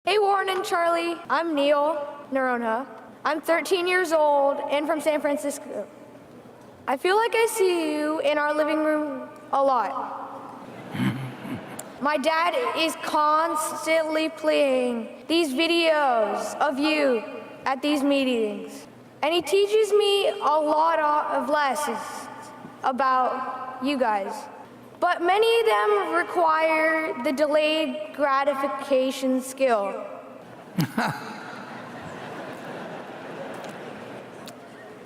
Hey Warren and Charlie, I'm Neil Nerona. I'm 13 years old and from San Francisco. I feel like I see you in our living room a lot. My dad is constantly playing these videos of you at these meetings. And he teaches me a lot of lessons about you guys. But many of them require the delayed gratification skill.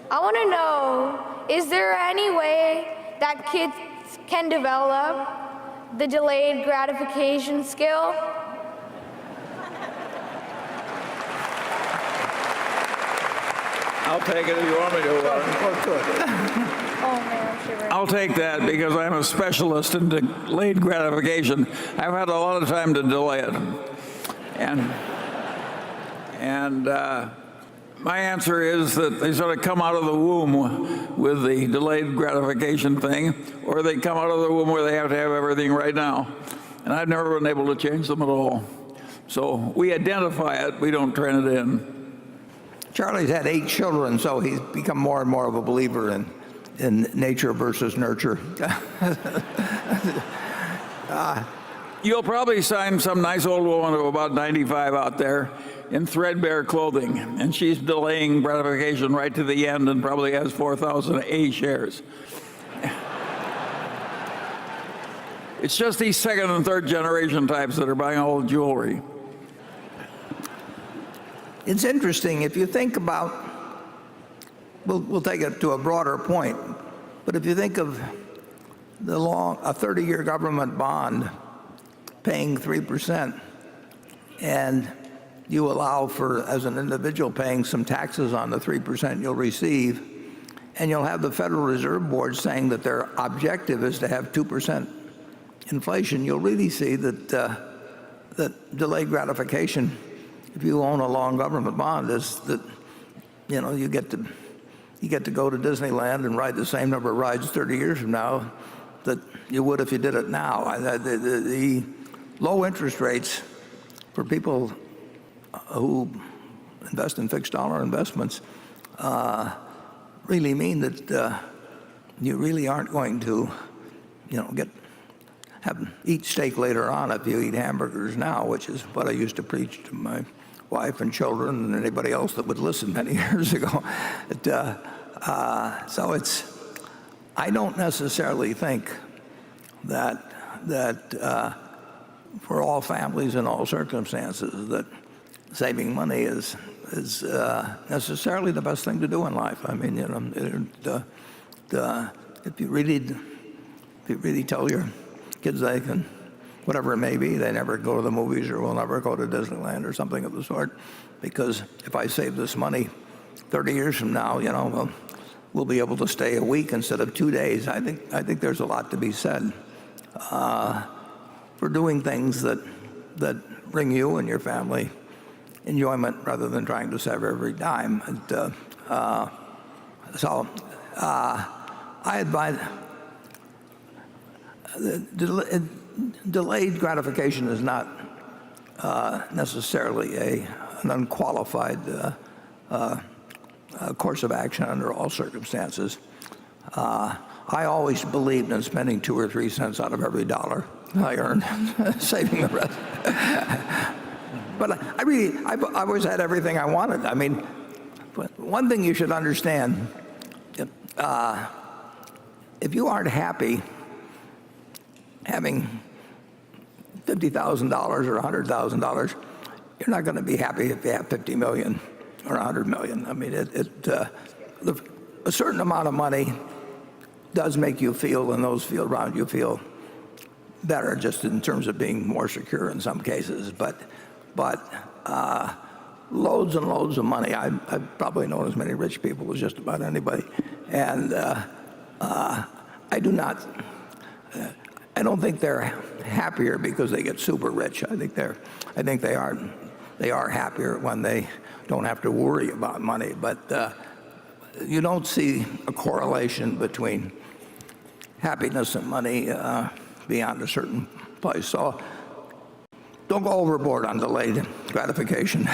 I want to know, is there any way that kids can develop the delayed gratification skill? I'll take it if you want me to. Oh man, I'm shivering. I'll take that because I'm a specialist in delayed gratification. I've had a lot of time to delay it. And my answer is that they sort of come out of the womb with the delayed gratification thing, or they come out of the womb where they have to have everything right now. And I've never been able to change them at all. So we identify it, we don't train it in. Charlie's had 8 children, so he's become more and more of a believer in nature versus nurture. You'll probably find some nice old woman of about 95 out there in threadbare clothing, and she's delaying gratification right to the end and probably has 4,000 A shares. It's just these second and third generation types that are buying all the jewelry. It's interesting, if you think about, we'll take it to a broader point, but if you think of a 30-year government bond paying 3%, and you allow for, as an individual, paying some taxes on the 3% you'll receive, and you'll have the Federal Reserve Board saying that their objective is to have 2% inflation, you'll really see that that delayed gratification, if you own a long government bond, is that you get to go to Disneyland and ride the same number of rides 30 years from now that you would if you did it now. The low interest rates for people who invest in fixed dollar investments really mean that you really aren't going to eat steak later on if you eat hamburgers now, which is what I used to preach to my wife and children and anybody else that would listen many years ago. So I don't necessarily think that for all families in all circumstances that saving money is necessarily the best thing to do in life. I mean, if you really tell your kids they can, whatever it may be, they never go to the movies or will never go to Disneyland or something of the sort, because if I save this money 30 years from now, we'll be able to stay a week instead of 2 days. I think there's a lot to be said for doing things that bring you and your family enjoyment rather than trying to save every dime. So I advise delayed gratification is not necessarily an unqualified course of action under all circumstances. I always believed in spending 2 or 3 cents out of every dollar I earned, saving the rest. But I've always had everything I wanted. I mean, one thing you should understand, if you aren't happy having $50,000 or $100,000, you're not going to be happy if you have 50 million or 100 million. I mean, a certain amount of money does make you feel, and those feel around you feel better, just in terms of being more secure in some cases. But loads and loads of money. I've probably known as many rich people as just about anybody, and I don't think they're happier because they get super rich. I think they are happier when they don't have to worry about money. But you don't see a correlation between happiness and money beyond a certain place. So don't go overboard on delayed gratification.